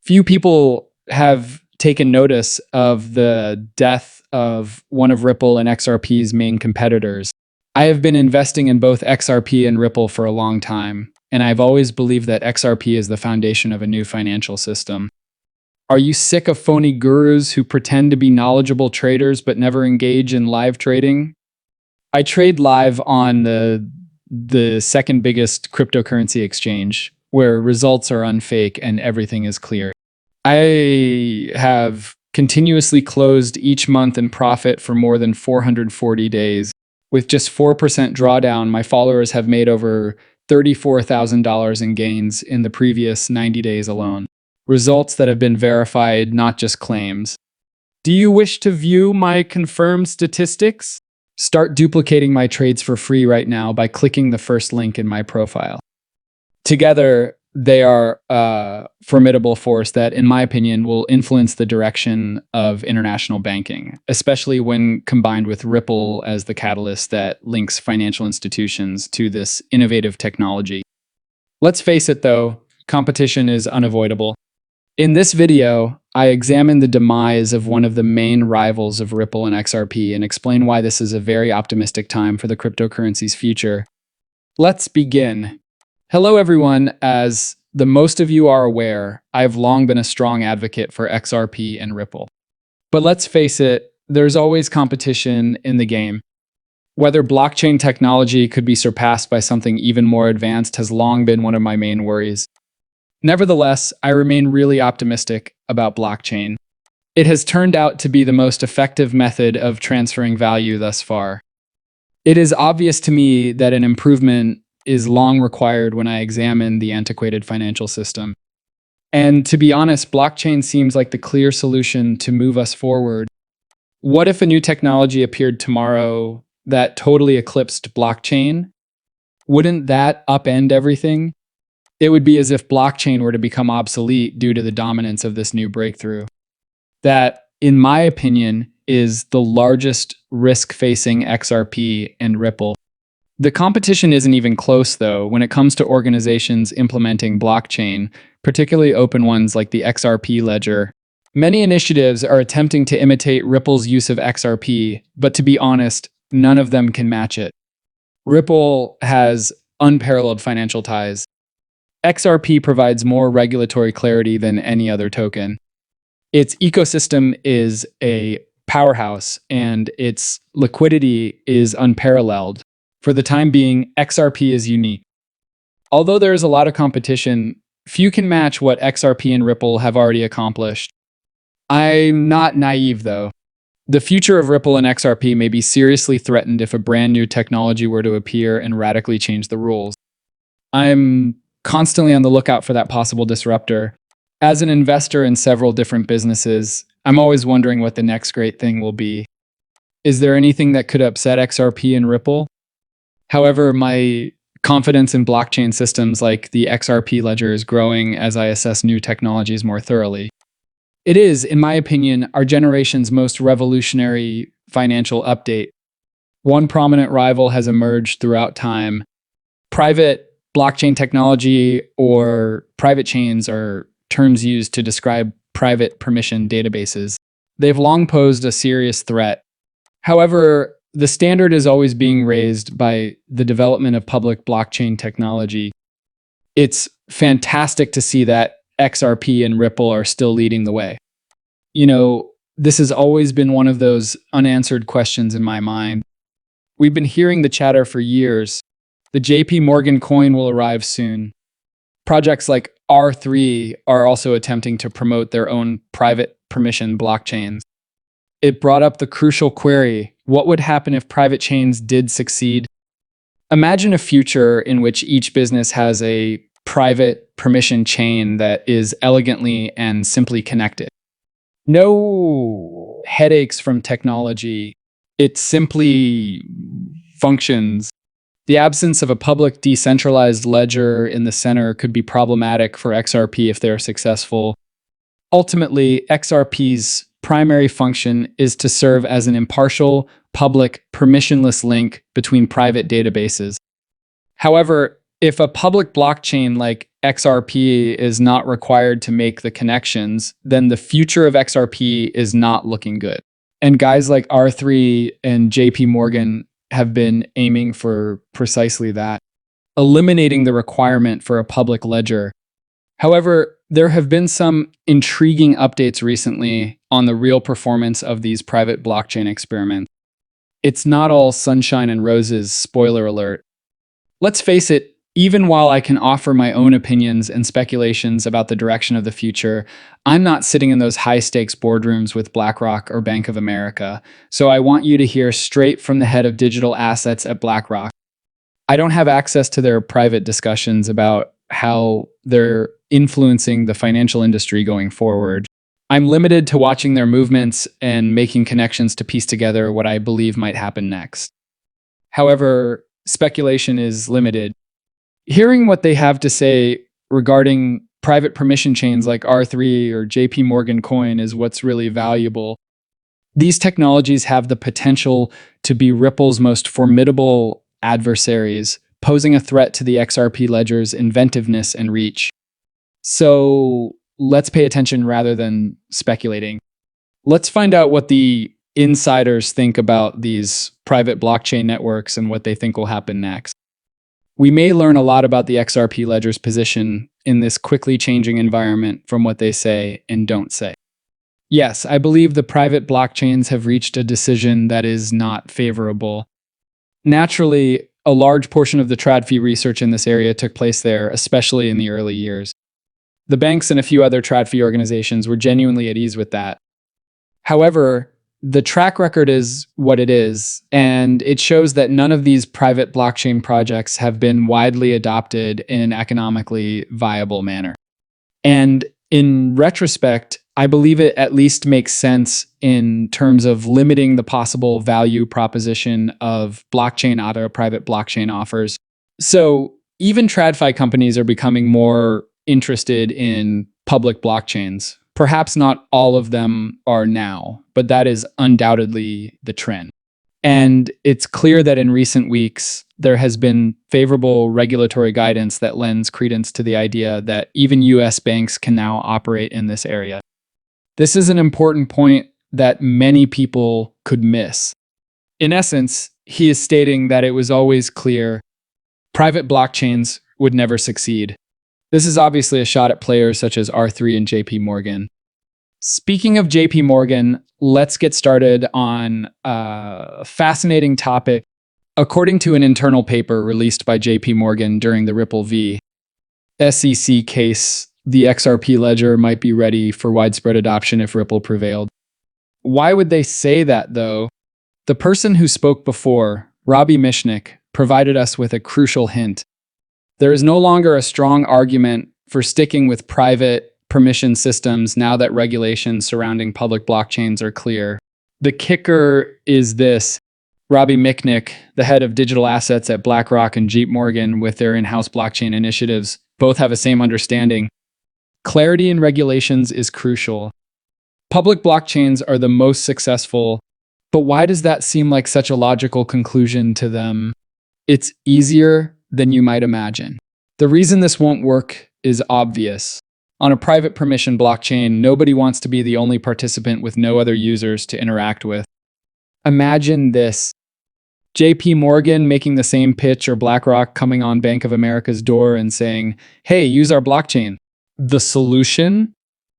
Few people have taken notice of the death of one of Ripple and XRP's main competitors. I have been investing in both XRP and Ripple for a long time, and I've always believed that XRP is the foundation of a new financial system. Are you sick of phony gurus who pretend to be knowledgeable traders but never engage in live trading? I trade live on the second biggest cryptocurrency exchange, where results are unfake and everything is clear. I have continuously closed each month in profit for more than 440 days. With just 4% drawdown, my followers have made over $34,000 in gains in the previous 90 days alone. Results that have been verified, not just claims. Do you wish to view my confirmed statistics? Start duplicating my trades for free right now by clicking the first link in my profile. Together, they are a formidable force that, in my opinion, will influence the direction of international banking, especially when combined with Ripple as the catalyst that links financial institutions to this innovative technology. Let's face it though, competition is unavoidable. In this video, I examine the demise of one of the main rivals of Ripple and XRP and explain why this is a very optimistic time for the cryptocurrency's future. Let's begin. Hello everyone, as the most of you are aware, I've long been a strong advocate for XRP and Ripple. But let's face it, there's always competition in the game. Whether blockchain technology could be surpassed by something even more advanced has long been one of my main worries. Nevertheless, I remain really optimistic about blockchain. It has turned out to be the most effective method of transferring value thus far. It is obvious to me that an improvement is long required when I examine the antiquated financial system. And to be honest, blockchain seems like the clear solution to move us forward. What if a new technology appeared tomorrow that totally eclipsed blockchain? Wouldn't that upend everything? It would be as if blockchain were to become obsolete due to the dominance of this new breakthrough. That, in my opinion, is the largest risk facing XRP and Ripple. The competition isn't even close, though, when it comes to organizations implementing blockchain, particularly open ones like the XRP ledger. Many initiatives are attempting to imitate Ripple's use of XRP, but to be honest, none of them can match it. Ripple has unparalleled financial ties. XRP provides more regulatory clarity than any other token. Its ecosystem is a powerhouse, and its liquidity is unparalleled. For the time being, XRP is unique. Although there is a lot of competition, few can match what XRP and Ripple have already accomplished. I'm not naive, though. The future of Ripple and XRP may be seriously threatened if a brand new technology were to appear and radically change the rules. I'm constantly on the lookout for that possible disruptor. As an investor in several different businesses, I'm always wondering what the next great thing will be. Is there anything that could upset XRP and Ripple? However, my confidence in blockchain systems like the XRP ledger is growing as I assess new technologies more thoroughly. It is, in my opinion, our generation's most revolutionary financial update. One prominent rival has emerged throughout time. Private blockchain technology, or private chains, are terms used to describe private permission databases. They've long posed a serious threat. However, the standard is always being raised by the development of public blockchain technology. It's fantastic to see that XRP and Ripple are still leading the way. You know, this has always been one of those unanswered questions in my mind. We've been hearing the chatter for years. The JP Morgan coin will arrive soon. Projects like R3 are also attempting to promote their own private permission blockchains. It brought up the crucial query: what would happen if private chains did succeed? Imagine a future in which each business has a private permission chain that is elegantly and simply connected. No headaches from technology. It simply functions. The absence of a public decentralized ledger in the center could be problematic for XRP if they are successful. Ultimately, XRP's primary function is to serve as an impartial, public, permissionless link between private databases. However, If a public blockchain like XRP is not required to make the connections, then the future of XRP is not looking good. And guys like R3 and JP Morgan have been aiming for precisely that, eliminating the requirement for a public ledger. However, there have been some intriguing updates recently on the real performance of these private blockchain experiments. It's not all sunshine and roses, spoiler alert. Let's face it, even while I can offer my own opinions and speculations about the direction of the future, I'm not sitting in those high-stakes boardrooms with BlackRock or Bank of America, so I want you to hear straight from the head of digital assets at BlackRock. I don't have access to their private discussions about how they're influencing the financial industry going forward. I'm limited to watching their movements and making connections to piece together what I believe might happen next. However, speculation is limited. Hearing what they have to say regarding private permission chains like R3 or JP Morgan Coin is what's really valuable. These technologies have the potential to be Ripple's most formidable adversaries, posing a threat to the XRP ledger's inventiveness and reach. So let's pay attention rather than speculating. Let's find out what the insiders think about these private blockchain networks and what they think will happen next. We may learn a lot about the XRP ledger's position in this quickly changing environment from what they say and don't say. Yes, I believe the private blockchains have reached a decision that is not favorable. Naturally, a large portion of the TradFi research in this area took place there, especially in the early years. The banks and a few other TradFi organizations were genuinely at ease with that. However, the track record is what it is, and it shows that none of these private blockchain projects have been widely adopted in an economically viable manner. And in retrospect, I believe it at least makes sense in terms of limiting the possible value proposition of blockchain auto private blockchain offers. So even TradFi companies are becoming more interested in public blockchains. Perhaps not all of them are now, but that is undoubtedly the trend. And it's clear that in recent weeks, there has been favorable regulatory guidance that lends credence to the idea that even US banks can now operate in this area. This is an important point that many people could miss. In essence, he is stating that it was always clear private blockchains would never succeed. This is obviously a shot at players such as R3 and JP Morgan. Speaking of JP Morgan, let's get started on a fascinating topic. According to an internal paper released by JP Morgan during the Ripple v. SEC case, the XRP ledger might be ready for widespread adoption if Ripple prevailed. Why would they say that, though? The person who spoke before, Robbie Mishnick, provided us with a crucial hint. There is no longer a strong argument for sticking with private permission systems now that regulations surrounding public blockchains are clear. The kicker is this. Robbie Mishnick, the head of digital assets at BlackRock and JP Morgan with their in-house blockchain initiatives, both have the same understanding. Clarity in regulations is crucial. Public blockchains are the most successful, but why does that seem like such a logical conclusion to them? It's easier than you might imagine. The reason this won't work is obvious. On a private permission blockchain, nobody wants to be the only participant with no other users to interact with. Imagine this. JP Morgan making the same pitch or BlackRock coming on Bank of America's door and saying, "Hey, use our blockchain." The solution?